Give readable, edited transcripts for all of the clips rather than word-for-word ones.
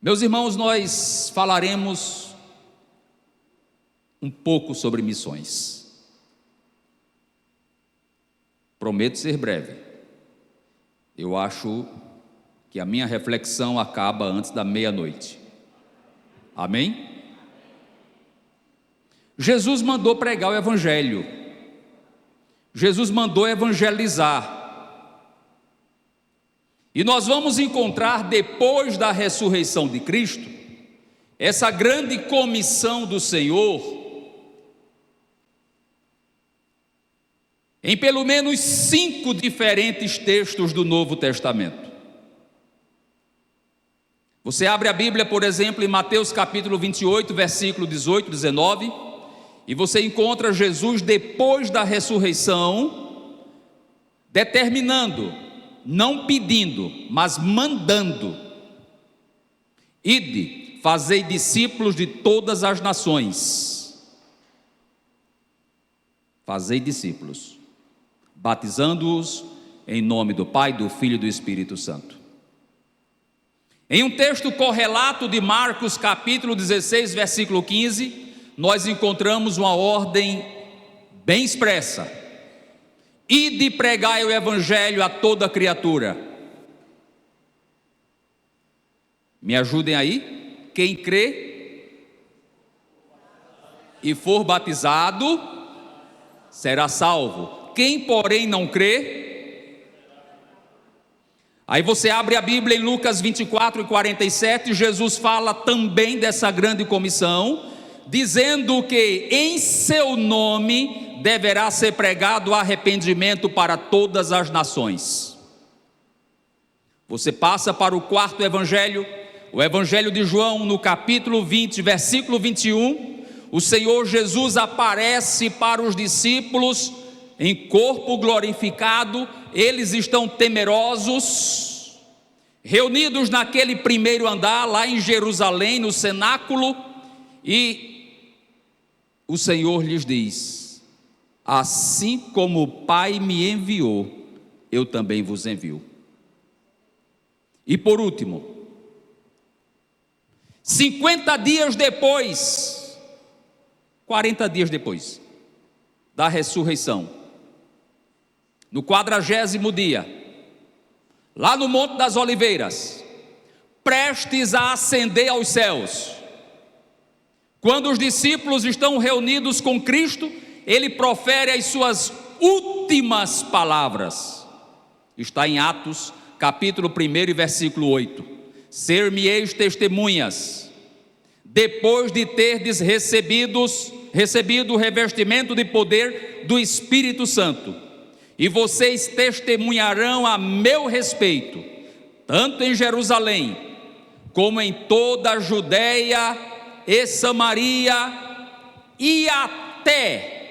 Meus irmãos, nós falaremos um pouco sobre missões. Prometo ser breve. Eu acho que a minha reflexão acaba antes da meia-noite. Amém? Jesus mandou pregar o Evangelho. Jesus mandou evangelizar. E nós vamos encontrar, depois da ressurreição de Cristo, essa grande comissão do Senhor, em pelo menos 5 diferentes textos do Novo Testamento. Você abre a Bíblia, por exemplo, em Mateus capítulo 28, versículo 18, 19, e você encontra Jesus, depois da ressurreição, determinando, não pedindo, mas mandando: ide, fazei discípulos de todas as nações. Fazei discípulos, batizando-os em nome do Pai, do Filho e do Espírito Santo. Em um texto correlato de Marcos capítulo 16, versículo 15, nós encontramos uma ordem bem expressa: ide pregai o Evangelho a toda criatura. Me ajudem aí. Quem crê e for batizado será salvo. Quem, porém, não crê... Aí você abre a Bíblia em Lucas 24 e 47, Jesus fala também dessa grande comissão, dizendo que em seu nome deverá ser pregado arrependimento para todas as nações. Você passa para o quarto evangelho, o evangelho de João, no capítulo 20, versículo 21, o Senhor Jesus aparece para os discípulos em corpo glorificado. Eles estão temerosos, reunidos naquele primeiro andar, lá em Jerusalém, no cenáculo, e o Senhor lhes diz: assim como o Pai me enviou, eu também vos envio. E por último, 50 dias depois, 40 dias depois da ressurreição, no 40º dia, lá no Monte das Oliveiras, prestes a ascender aos céus, quando os discípulos estão reunidos com Cristo, ele profere as suas últimas palavras. Está em Atos, capítulo 1 e versículo 8. Ser-me-eis testemunhas, depois de terdes recebido o revestimento de poder do Espírito Santo, e vocês testemunharão a meu respeito, tanto em Jerusalém, como em toda a Judeia e Samaria, e até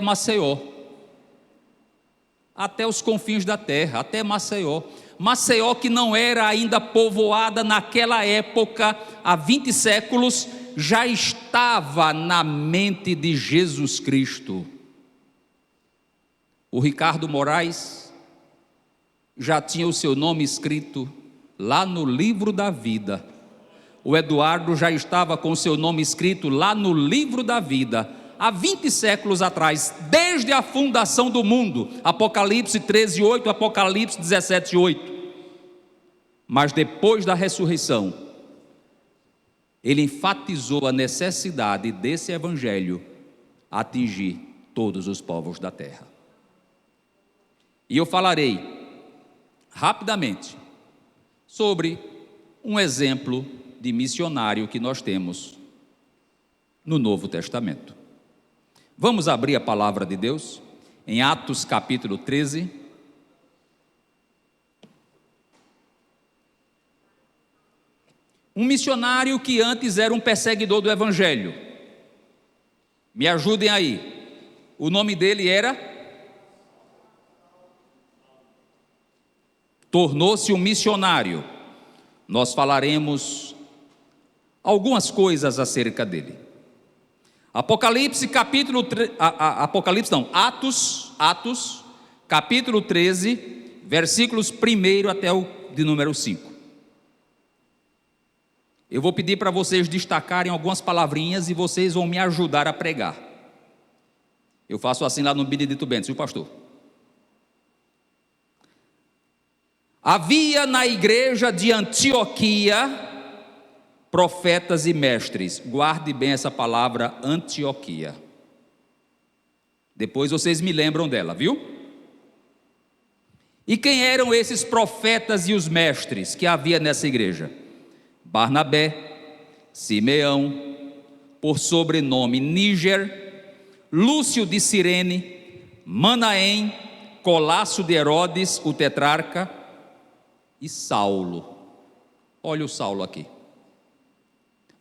Maceió, até os confins da terra, até Maceió. Maceió, que não era ainda povoada naquela época, há 20 séculos, já estava na mente de Jesus Cristo. O Ricardo Moraes já tinha o seu nome escrito lá no livro da vida. O Eduardo já estava com o seu nome escrito lá no livro da vida, há 20 séculos atrás, desde a fundação do mundo. Apocalipse 13:8, Apocalipse 17:8. Mas depois da ressurreição, ele enfatizou a necessidade desse evangelho atingir todos os povos da terra. E eu falarei rapidamente sobre um exemplo de missionário que nós temos no Novo Testamento. Vamos abrir a palavra de Deus em Atos capítulo 13. Um missionário que antes era um perseguidor do Evangelho. Me ajudem aí. O nome dele era? Tornou-se um missionário. Nós falaremos algumas coisas acerca dele. Atos, capítulo 13, versículos 1 até o de número 5. Eu vou pedir para vocês destacarem algumas palavrinhas e vocês vão me ajudar a pregar. Eu faço assim lá no Benedito Bentes, viu, pastor? Havia na igreja de Antioquia profetas e mestres. Guarde bem essa palavra, Antioquia. Depois vocês me lembram dela, viu? E quem eram esses profetas e os mestres que havia nessa igreja? Barnabé, Simeão, por sobrenome Níger, Lúcio de Cirene, Manaém, Colácio de Herodes, o tetrarca, e Saulo. Olha o Saulo aqui,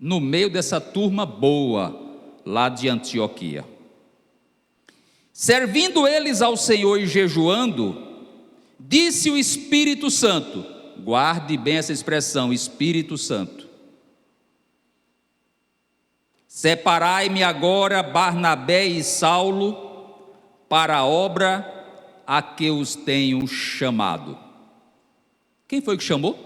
no meio dessa turma boa lá de Antioquia. Servindo eles ao Senhor e jejuando, disse o Espírito Santo, guarde bem essa expressão, Espírito Santo: separai-me agora Barnabé e Saulo para a obra a que os tenho chamado. Quem foi que chamou?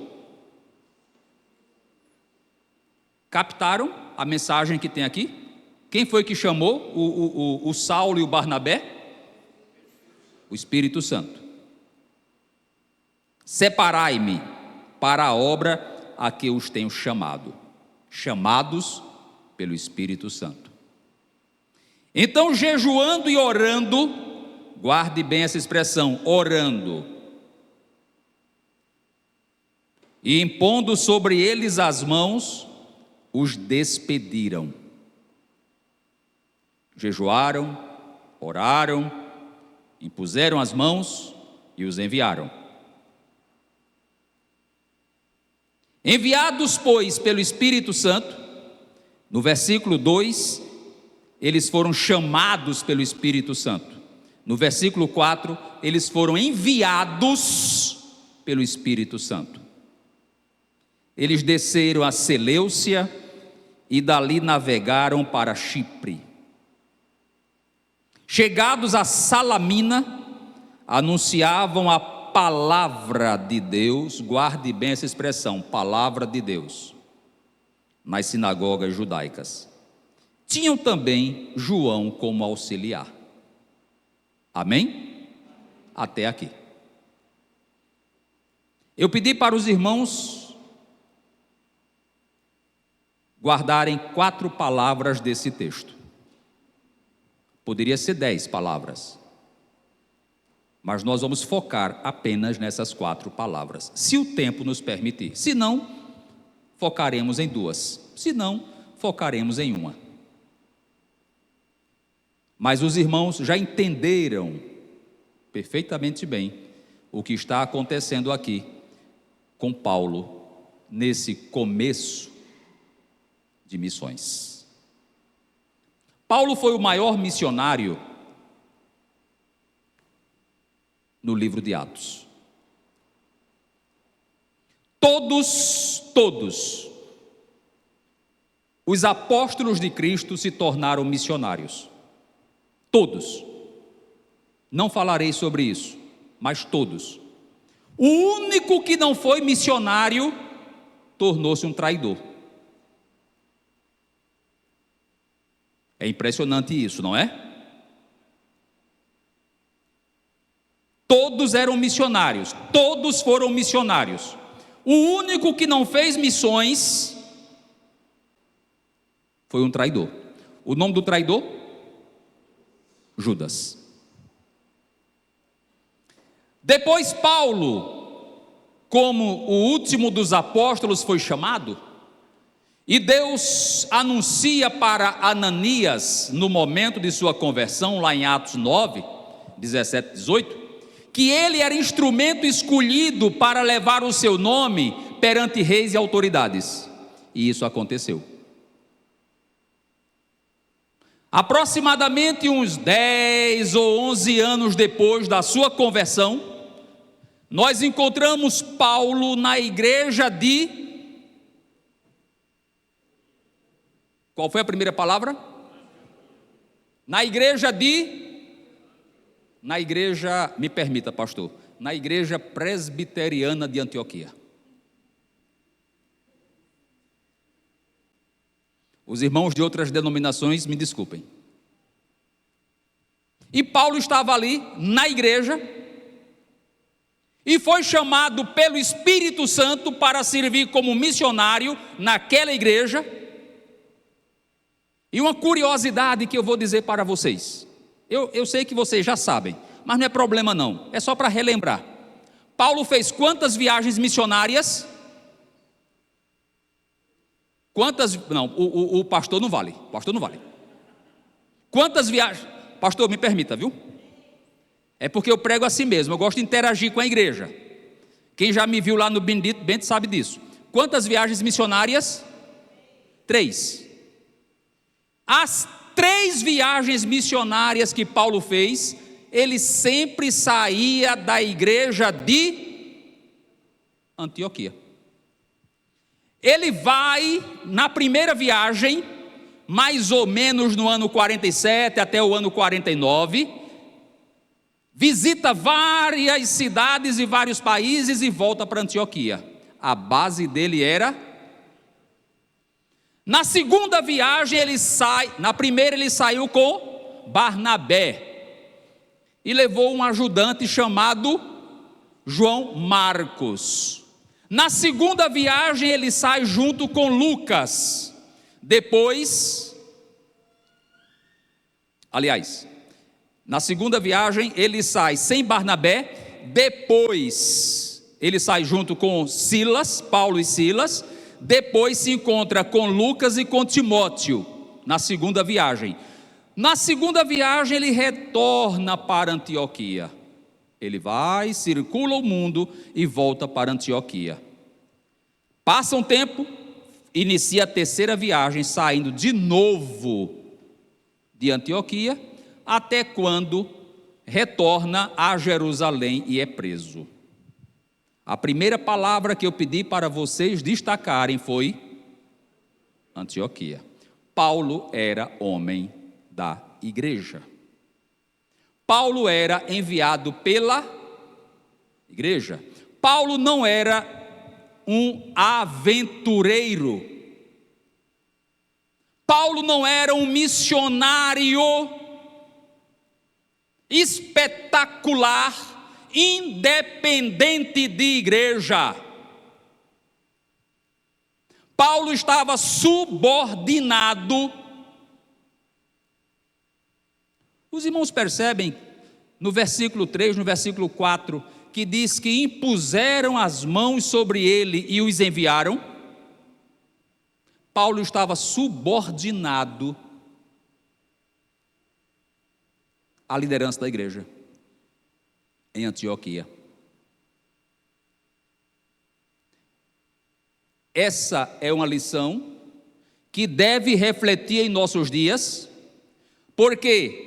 Captaram a mensagem que tem aqui? Quem foi que chamou o Saulo e o Barnabé? O Espírito Santo. Separai-me para a obra a que os tenho chamado. Chamados pelo Espírito Santo. Então, jejuando e orando, guarde bem essa expressão, orando, e impondo sobre eles as mãos, os despediram. Jejuaram, oraram, impuseram as mãos e os enviaram. Enviados, pois, pelo Espírito Santo, no versículo 2, eles foram chamados pelo Espírito Santo. No versículo 4, eles foram enviados pelo Espírito Santo. Eles desceram a Seleucia e dali navegaram para Chipre. Chegados a Salamina, anunciavam a palavra de Deus, guarde bem essa expressão, palavra de Deus, nas sinagogas judaicas. Tinham também João como auxiliar. Amém? Até aqui. Eu pedi para os irmãos guardarem 4 palavras desse texto. Poderia ser 10 palavras, mas nós vamos focar apenas nessas 4 palavras, se o tempo nos permitir. Se não, focaremos em 2, se não, focaremos em 1. Mas os irmãos já entenderam perfeitamente bem o que está acontecendo aqui com Paulo nesse começo de missões. Paulo foi o maior missionário no livro de Atos. Todos os apóstolos de Cristo se tornaram missionários. Todos. Não falarei sobre isso, mas todos. O único que não foi missionário tornou-se um traidor. É impressionante isso, não é? Todos eram missionários, todos foram missionários. O único que não fez missões foi um traidor. O nome do traidor? Judas. Depois Paulo, como o último dos apóstolos, foi chamado, e Deus anuncia para Ananias, no momento de sua conversão, lá em Atos 9, 17, 18, que ele era instrumento escolhido para levar o seu nome perante reis e autoridades. E isso aconteceu. Aproximadamente uns 10 ou 11 anos depois da sua conversão, nós encontramos Paulo na igreja de... Qual foi a primeira palavra? Na igreja de Na igreja, me permita, pastor, na igreja presbiteriana de Antioquia. Os irmãos de outras denominações me desculpem. E Paulo estava ali na igreja e foi chamado pelo Espírito Santo para servir como missionário naquela igreja. E uma curiosidade que eu vou dizer para vocês, eu sei que vocês já sabem, mas não é problema não, é só para relembrar. Paulo fez quantas viagens missionárias? O pastor não vale, Quantas viagens? Pastor, me permita, viu? É porque eu prego assim mesmo, eu gosto de interagir com a igreja. Quem já me viu lá no Bendito Bento sabe disso. Quantas viagens missionárias? 3. As 3 viagens missionárias que Paulo fez, ele sempre saía da igreja de Antioquia. Ele vai na primeira viagem, mais ou menos no ano 47 até o ano 49, visita várias cidades e vários países e volta para Antioquia. A base dele era... Na segunda viagem ele sai, na primeira ele saiu com Barnabé e levou um ajudante chamado João Marcos. Na segunda viagem ele sai junto com Lucas. Na segunda viagem ele sai sem Barnabé, depois ele sai junto com Silas, Paulo e Silas, depois se encontra com Lucas e com Timóteo, na segunda viagem. Na segunda viagem ele retorna para Antioquia. Ele vai, circula o mundo e volta para Antioquia. Passa um tempo, inicia a terceira viagem, saindo de novo de Antioquia, até quando retorna a Jerusalém e é preso. A primeira palavra que eu pedi para vocês destacarem foi Antioquia. Paulo era homem da igreja. Paulo era enviado pela igreja. Paulo não era um aventureiro. Paulo não era um missionário espetacular, independente de igreja. Paulo estava subordinado. Os irmãos percebem no versículo 3, no versículo 4, que diz que impuseram as mãos sobre ele e os enviaram? Paulo estava subordinado à liderança da igreja em Antioquia. Essa é uma lição que deve refletir em nossos dias, porque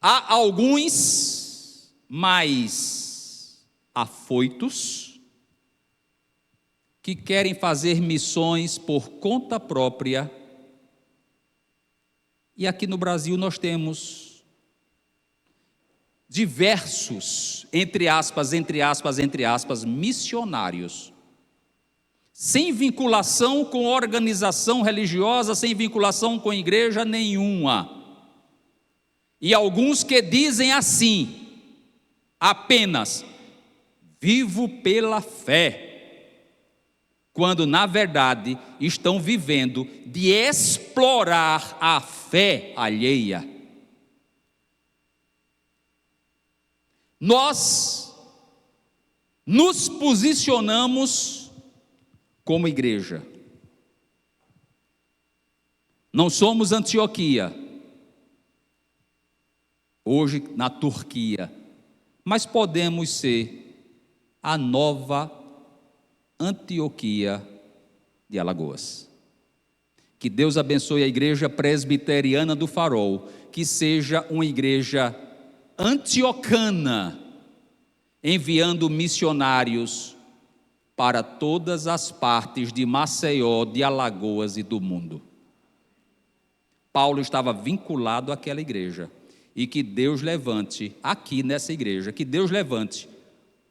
há alguns mais afoitos que querem fazer missões por conta própria. E aqui no Brasil nós temos diversos, entre aspas, missionários, sem vinculação com organização religiosa, sem vinculação com igreja nenhuma. E alguns que dizem assim, apenas, vivo pela fé, quando na verdade estão vivendo de explorar a fé alheia. Nós nos posicionamos como igreja. Não somos Antioquia, hoje na Turquia, mas podemos ser a nova Antioquia de Alagoas. Que Deus abençoe a igreja presbiteriana do Farol, que seja uma igreja antiocana, enviando missionários para todas as partes de Maceió, de Alagoas e do mundo. Paulo estava vinculado àquela igreja, e que Deus levante, aqui nessa igreja, que Deus levante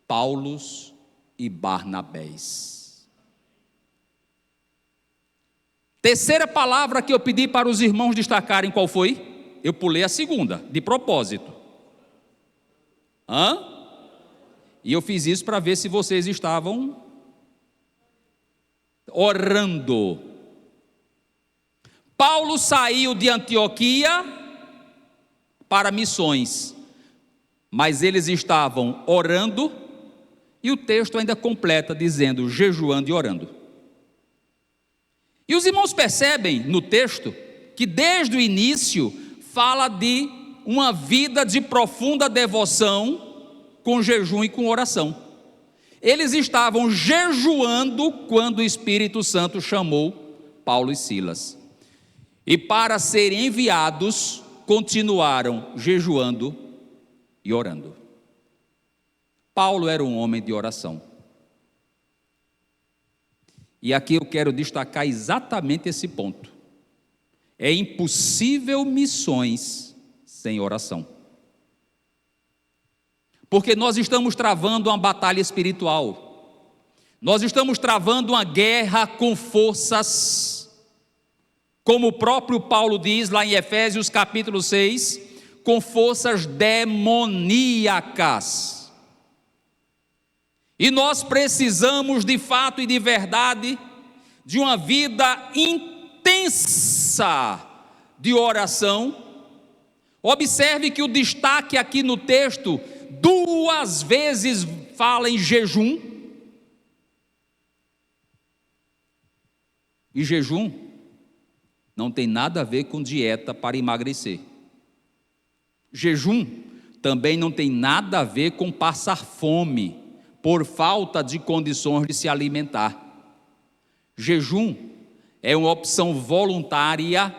Paulos e Barnabés. Terceira palavra que eu pedi para os irmãos destacarem, qual foi? Eu pulei a segunda, de propósito. E eu fiz isso para ver se vocês estavam orando. Paulo saiu de Antioquia para missões, mas eles estavam orando, e o texto ainda completa dizendo jejuando e orando. E os irmãos percebem no texto que desde o início fala de uma vida de profunda devoção com jejum e com oração. Eles estavam jejuando quando o Espírito Santo chamou Paulo e Silas. E para serem enviados, continuaram jejuando e orando. Paulo era um homem de oração. E aqui eu quero destacar exatamente esse ponto. É impossível missões sem oração. Porque nós estamos travando uma batalha espiritual. Nós estamos travando uma guerra com forças, como o próprio Paulo diz lá em Efésios capítulo 6, com forças demoníacas. E nós precisamos de fato e de verdade de uma vida intensa de oração. Observe que o destaque aqui no texto 2 vezes fala em jejum. E jejum não tem nada a ver com dieta para emagrecer. Jejum também não tem nada a ver com passar fome por falta de condições de se alimentar. Jejum é uma opção voluntária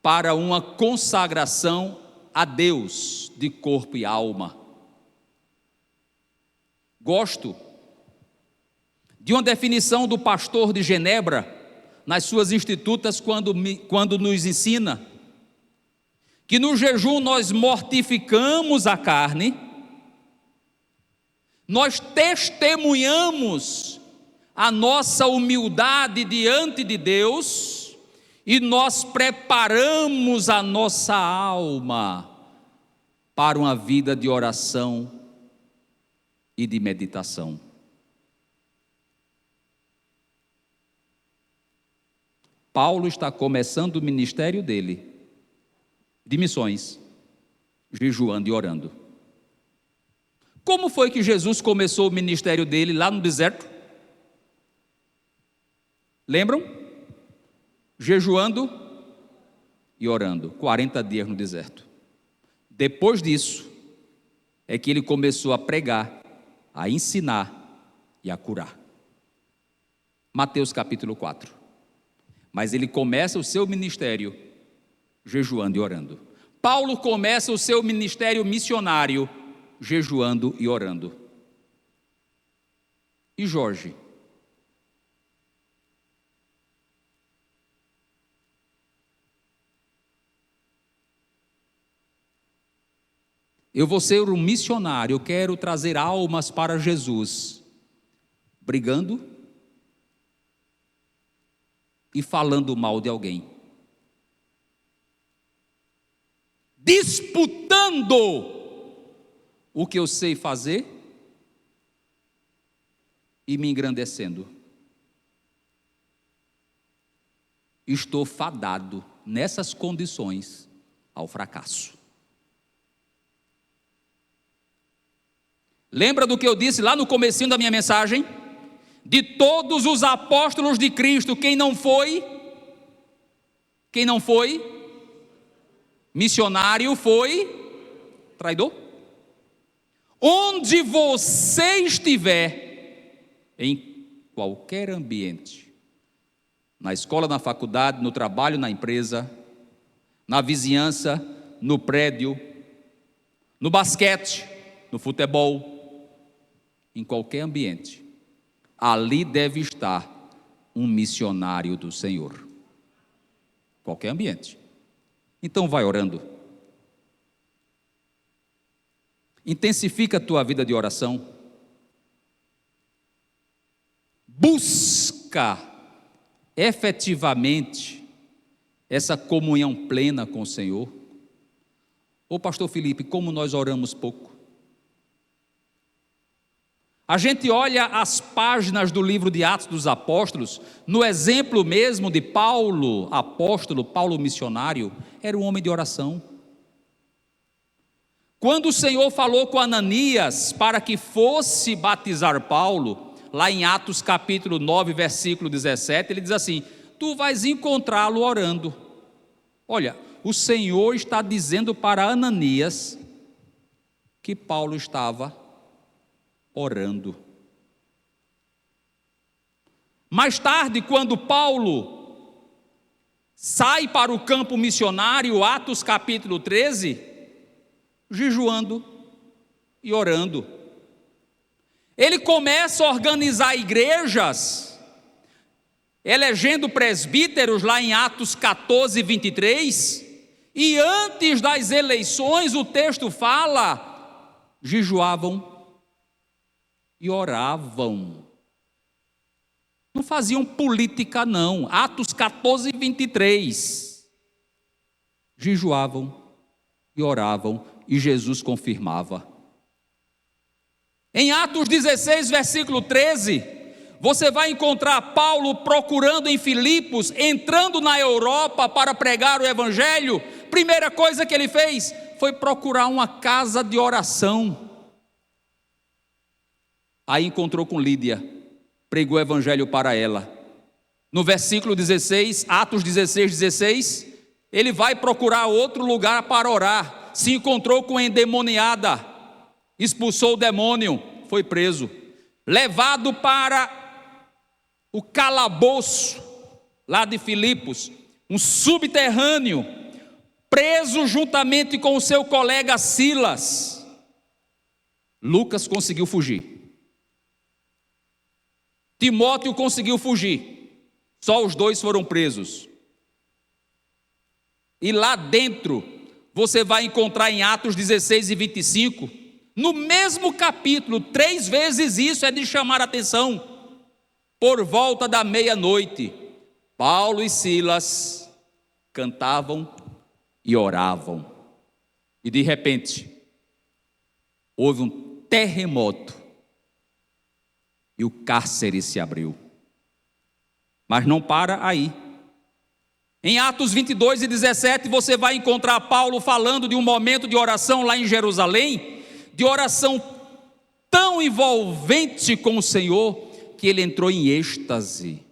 para uma consagração a Deus de corpo e alma. Gosto de uma definição do pastor de Genebra, nas suas institutas, quando nos ensina que no jejum nós mortificamos a carne, nós testemunhamos a nossa humildade diante de Deus e nós preparamos a nossa alma para uma vida de oração e de meditação. Paulo está começando o ministério dele, de missões, jejuando e orando. Como foi que Jesus começou o ministério dele lá no deserto? Lembram? Jejuando e orando, 40 dias no deserto. Depois disso, é que ele começou a pregar, a ensinar e a curar. Mateus capítulo 4. Mas ele começa o seu ministério jejuando e orando. Paulo começa o seu ministério missionário jejuando e orando. E Jorge? Eu vou ser um missionário, eu quero trazer almas para Jesus, brigando e falando mal de alguém, disputando o que eu sei fazer e me engrandecendo. Estou fadado nessas condições ao fracasso. Lembra do que eu disse lá no comecinho da minha mensagem? De todos os apóstolos de Cristo, quem não foi missionário foi traidor. Onde você estiver, em qualquer ambiente, na escola, na faculdade, no trabalho, na empresa, na vizinhança, no prédio, no basquete, no futebol, em qualquer ambiente, ali deve estar um missionário do Senhor. Qualquer ambiente. Então vai orando. Intensifica a tua vida de oração. Busca efetivamente essa comunhão plena com o Senhor. Ô pastor Felipe, como nós oramos pouco. A gente olha as páginas do livro de Atos dos Apóstolos, no exemplo mesmo de Paulo, apóstolo, Paulo missionário, era um homem de oração. Quando o Senhor falou com Ananias para que fosse batizar Paulo, lá em Atos capítulo 9, versículo 17, ele diz assim: tu vais encontrá-lo orando. Olha, o Senhor está dizendo para Ananias que Paulo estava orando. Mais tarde, quando Paulo sai para o campo missionário, Atos capítulo 13, jejuando e orando. Ele começa a organizar igrejas, elegendo presbíteros lá em Atos 14, 23, e antes das eleições o texto fala, jejuavam e oravam. Não faziam política não. Atos 14, 23. Jejuavam e oravam e Jesus confirmava. Em Atos 16, versículo 13, você vai encontrar Paulo procurando em Filipos, entrando na Europa para pregar o evangelho. Primeira coisa que ele fez foi procurar uma casa de oração. Aí encontrou com Lídia, pregou o evangelho para ela. No versículo 16, Atos 16, 16, ele vai procurar outro lugar para orar. Se encontrou com endemoniada, expulsou o demônio, foi preso. Levado para o calabouço, lá de Filipos, um subterrâneo, preso juntamente com o seu colega Silas. Lucas conseguiu fugir. Timóteo conseguiu fugir, só os dois foram presos. E lá dentro, você vai encontrar em Atos 16 e 25, no mesmo capítulo, 3 vezes isso é de chamar a atenção. Por volta da meia-noite, Paulo e Silas cantavam e oravam. E de repente, houve um terremoto. E o cárcere se abriu. Mas não para aí. Em Atos 22 e 17, você vai encontrar Paulo falando de um momento de oração lá em Jerusalém, de oração tão envolvente com o Senhor, que ele entrou em êxtase.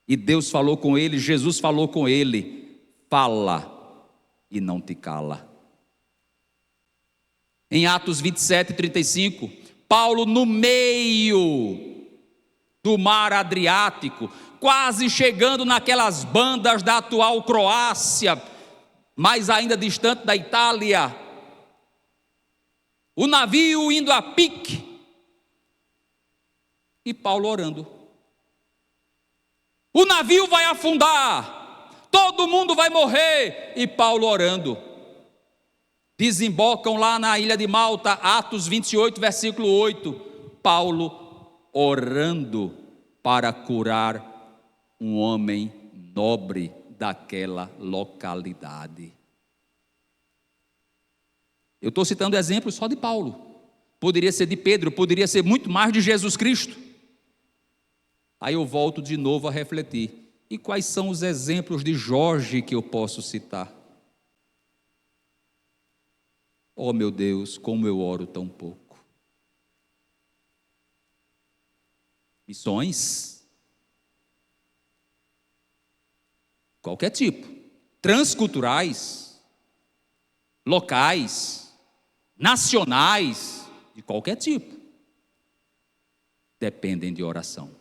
E Deus falou com ele, Jesus falou com ele: fala e não te cala. Em Atos 27 e 35, Paulo no meio do mar Adriático, quase chegando naquelas bandas da atual Croácia, mais ainda distante da Itália, o navio indo a pique, e Paulo orando. O navio vai afundar, todo mundo vai morrer, e Paulo orando. Desembocam lá na ilha de Malta, Atos 28, versículo 8, Paulo orando para curar um homem nobre daquela localidade. Eu estou citando exemplos só de Paulo, poderia ser de Pedro, poderia ser muito mais de Jesus Cristo. Aí eu volto de novo a refletir, e quais são os exemplos de Jorge que eu posso citar? Oh meu Deus, como eu oro tão pouco. Missões, qualquer tipo, transculturais, locais, nacionais, de qualquer tipo, dependem de oração.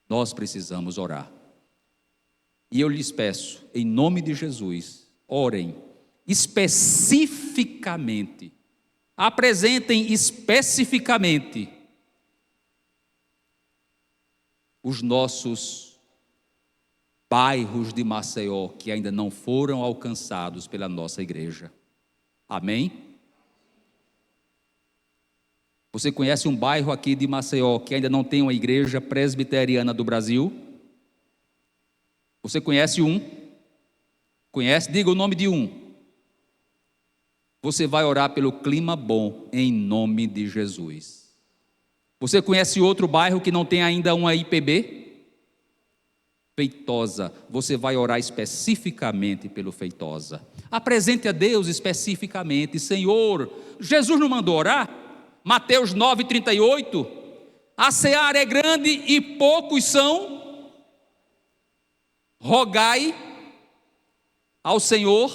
Nós precisamos orar. E eu lhes peço, em nome de Jesus, orem especificamente, apresentem especificamente os nossos bairros de Maceió que ainda não foram alcançados pela nossa igreja. Amém? Você conhece um bairro aqui de Maceió que ainda não tem uma igreja presbiteriana do Brasil? Você conhece um? Conhece? Diga o nome de um. Você vai orar pelo clima bom, em nome de Jesus. Você conhece outro bairro que não tem ainda uma IPB? Feitosa. Você vai orar especificamente pelo Feitosa. Apresente a Deus especificamente. Senhor, Jesus não mandou orar? Mateus 9,38. A seara é grande e poucos são. Rogai ao Senhor.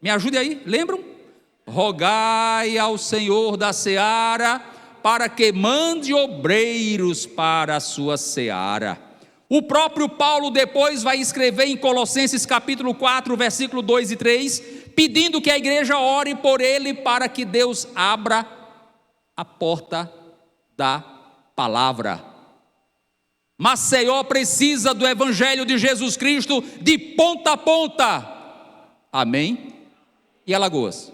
Me ajude aí, lembram? Rogai ao Senhor da seara para que mande obreiros para a sua seara. O próprio Paulo depois vai escrever em Colossenses capítulo 4, versículo 2 e 3, pedindo que a igreja ore por ele para que Deus abra a porta da palavra. Maceió precisa do evangelho de Jesus Cristo de ponta a ponta. Amém? E Alagoas?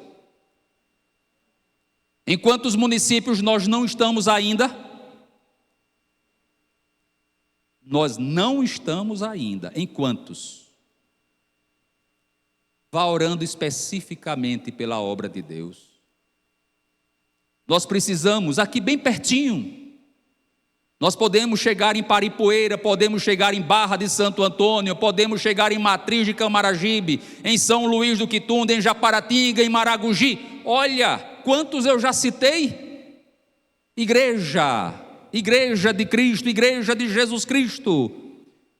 Em quantos municípios nós não estamos ainda? Nós não estamos ainda. Em quantos? Vá orando especificamente pela obra de Deus. Nós precisamos, aqui bem pertinho, nós podemos chegar em Paripoeira, podemos chegar em Barra de Santo Antônio, podemos chegar em Matriz de Camaragibe, em São Luís do Quitunda, em Japaratinga, em Maragogi. Olha, quantos eu já citei? Igreja de Cristo, igreja de Jesus Cristo.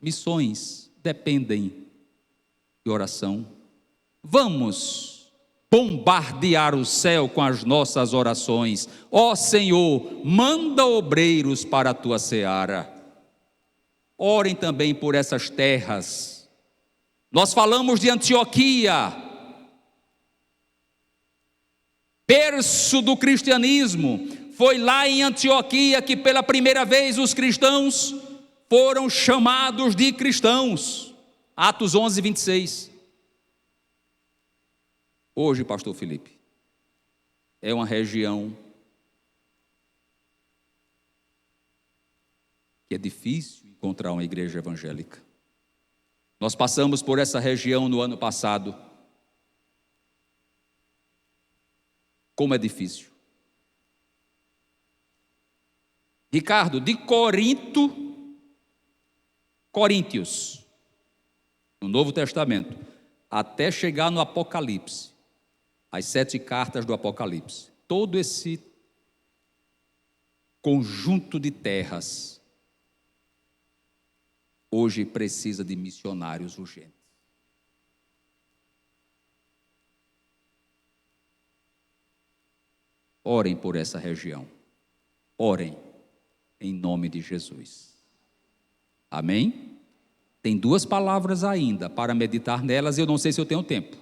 Missões dependem de oração. Vamos bombardear o céu com as nossas orações. Ó Senhor, manda obreiros para a tua seara. Orem também por essas terras. Nós falamos de Antioquia, berço do cristianismo. Foi lá em Antioquia que pela primeira vez os cristãos foram chamados de cristãos. Atos 11, 26. Hoje, pastor Felipe, é uma região que é difícil encontrar uma igreja evangélica. Nós passamos por essa região no ano passado. Como é difícil. Ricardo, de Coríntios, no Novo Testamento, até chegar no Apocalipse, as 7 cartas do Apocalipse, todo esse conjunto de terras, hoje precisa de missionários urgentes. Orem por essa região. Orem em nome de Jesus. Amém? Tem 2 palavras ainda para meditar nelas e eu não sei se eu tenho tempo.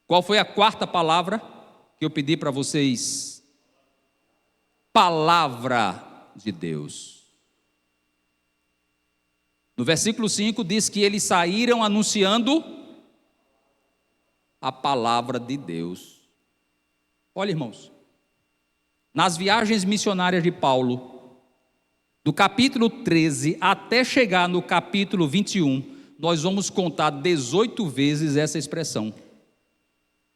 Qual foi a 4ª palavra que eu pedi para vocês? Palavra de Deus. No versículo 5 diz que eles saíram anunciando a palavra de Deus. Olha, irmãos, nas viagens missionárias de Paulo, do capítulo 13 até chegar no capítulo 21, nós vamos contar 18 vezes essa expressão.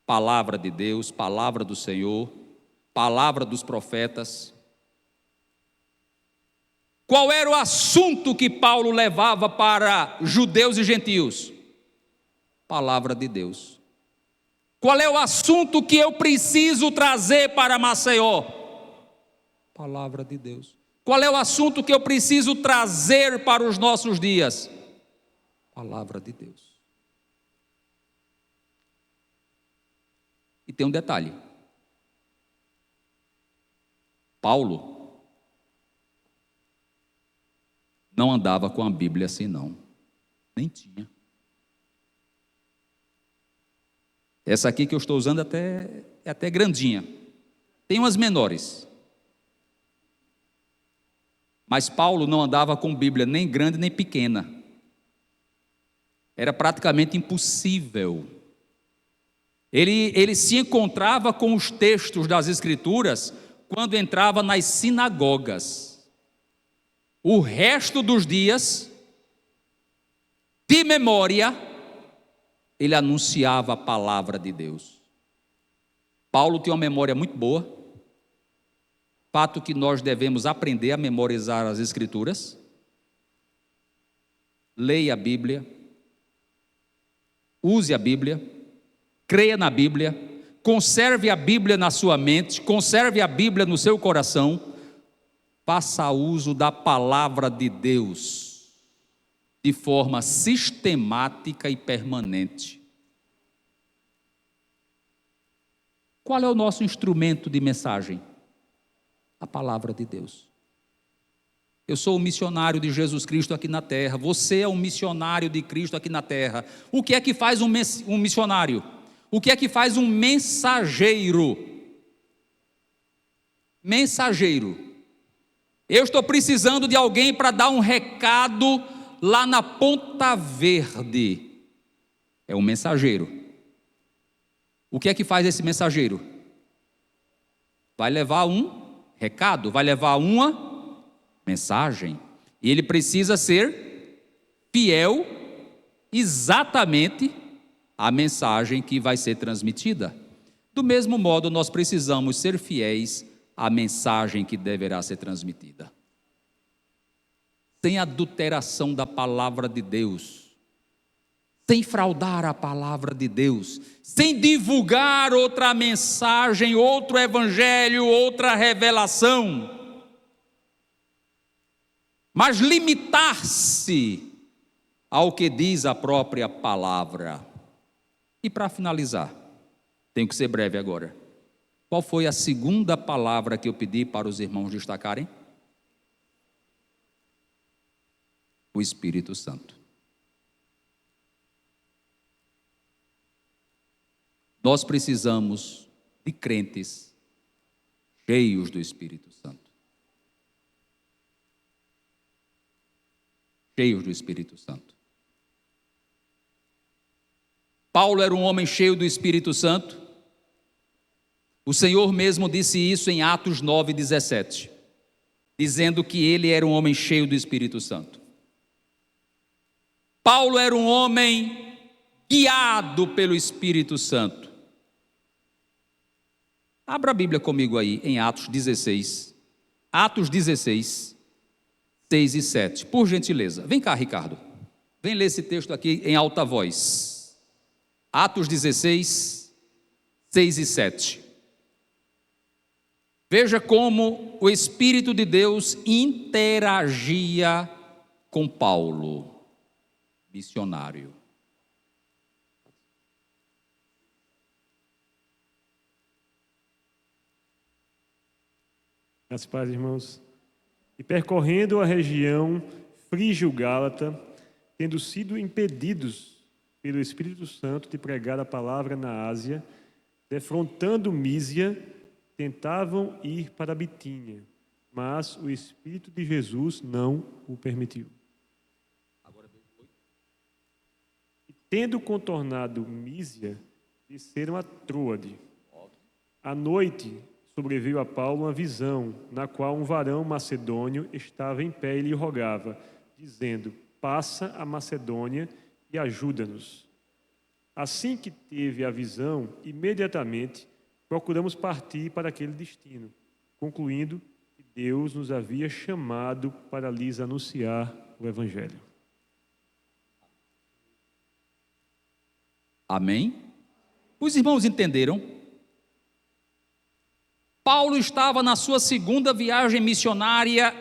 Palavra de Deus, palavra do Senhor, palavra dos profetas. Qual era o assunto que Paulo levava para judeus e gentios? Palavra de Deus. Qual é o assunto que eu preciso trazer para Maceió? Palavra de Deus. Qual é o assunto que eu preciso trazer para os nossos dias? Palavra de Deus. E tem um detalhe. Paulo não andava com a Bíblia assim não. Nem tinha. Essa aqui que eu estou usando é até grandinha. Tem umas menores. Mas Paulo não andava com Bíblia nem grande nem pequena. era praticamente impossível. Ele se encontrava com os textos das Escrituras quando entrava nas sinagogas. O resto dos dias, de memória, ele anunciava a palavra de Deus. Paulo tinha uma memória muito boa, fato que nós devemos aprender a memorizar as Escrituras. Leia a Bíblia, use a Bíblia, creia na Bíblia, conserve a Bíblia na sua mente, conserve a Bíblia no seu coração, faça uso da palavra de Deus de forma sistemática e permanente. Qual é o nosso instrumento de mensagem? A palavra de Deus. Eu sou um missionário de Jesus Cristo aqui na terra, você é um missionário de Cristo aqui na terra. O que é que faz um missionário? O que é que faz um mensageiro? Mensageiro. Eu estou precisando de alguém para dar um recado lá na Ponta Verde. É um mensageiro. O que é que faz esse mensageiro? Vai levar um recado, vai levar uma mensagem. E ele precisa ser fiel exatamente à mensagem que vai ser transmitida. Do mesmo modo, nós precisamos ser fiéis à mensagem que deverá ser transmitida. Sem adulteração da palavra de Deus, sem fraudar a palavra de Deus, sem divulgar outra mensagem, outro evangelho, outra revelação, mas limitar-se ao que diz a própria palavra. E para finalizar, tenho que ser breve agora. Qual foi a segunda palavra que eu pedi para os irmãos destacarem? O Espírito Santo. Nós precisamos de crentes cheios do Espírito Santo. Cheios do Espírito Santo. Paulo era um homem cheio do Espírito Santo. O Senhor mesmo disse isso em Atos 9:17, dizendo que ele era um homem cheio do Espírito Santo. Paulo era um homem guiado pelo Espírito Santo. Abra a Bíblia comigo aí em Atos 16. Atos 16, 6 e 7. Por gentileza. Vem cá, Ricardo. Vem ler esse texto aqui em alta voz. Atos 16, 6 e 7. Veja como o Espírito de Deus interagia com Paulo, missionário. As paz, irmãos. E percorrendo a região frígio-gálata, tendo sido impedidos pelo Espírito Santo de pregar a palavra na Ásia, defrontando Mísia, tentavam ir para Bitínia, mas o Espírito de Jesus não o permitiu. E tendo contornado Mísia, desceram a Troade. À noite sobreveio a Paulo uma visão, na qual um varão macedônio estava em pé e lhe rogava, dizendo: passa a Macedônia e ajuda-nos. Assim que teve a visão, imediatamente procuramos partir para aquele destino, concluindo que Deus nos havia chamado para lhes anunciar o Evangelho. Amém? Os irmãos entenderam? Paulo estava na sua segunda viagem missionária,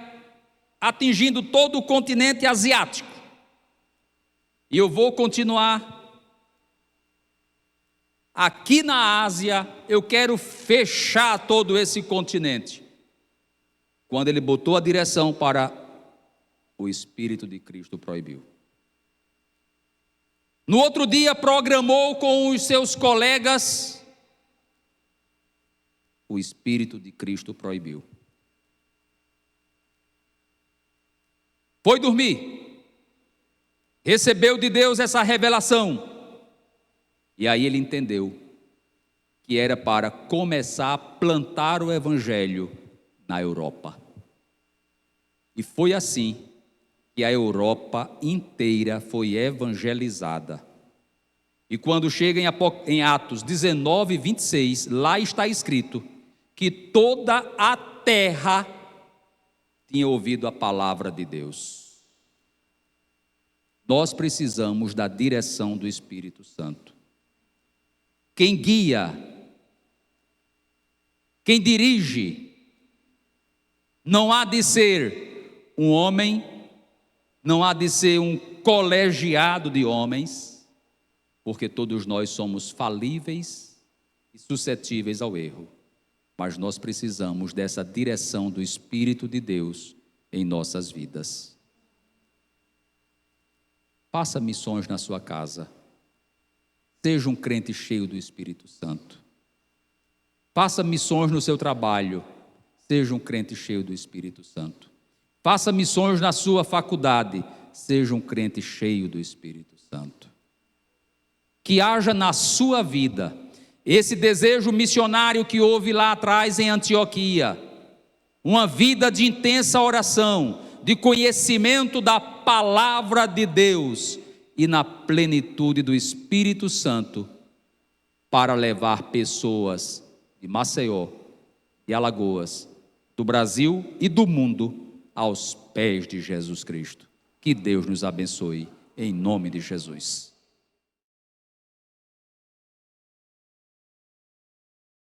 atingindo todo o continente asiático. E eu vou continuar. Aqui na Ásia, eu quero fechar todo esse continente. Quando ele botou a direção para o Espírito de Cristo proibiu. No outro dia, programou com os seus colegas. O Espírito de Cristo proibiu. Foi dormir. recebeu de Deus essa revelação, e aí ele entendeu que era para começar a plantar o evangelho na Europa. E foi assim que a Europa inteira foi evangelizada. E quando chega em Atos 19, 26, lá está escrito que toda a terra tinha ouvido a palavra de Deus. Nós precisamos da direção do Espírito Santo. Quem guia, quem dirige, não há de ser um homem, não há de ser um colegiado de homens, porque todos nós somos falíveis e suscetíveis ao erro. Mas nós precisamos dessa direção do Espírito de Deus em nossas vidas. Faça missões na sua casa. Seja um crente cheio do Espírito Santo. Faça missões no seu trabalho. Seja um crente cheio do Espírito Santo. Faça missões na sua faculdade. Seja um crente cheio do Espírito Santo. Que haja na sua vida esse desejo missionário que houve lá atrás em Antioquia. Uma vida de intensa oração, de conhecimento da palavra de Deus e na plenitude do Espírito Santo, para levar pessoas de Maceió, de Alagoas, do Brasil e do mundo aos pés de Jesus Cristo. Que Deus nos abençoe, em nome de Jesus.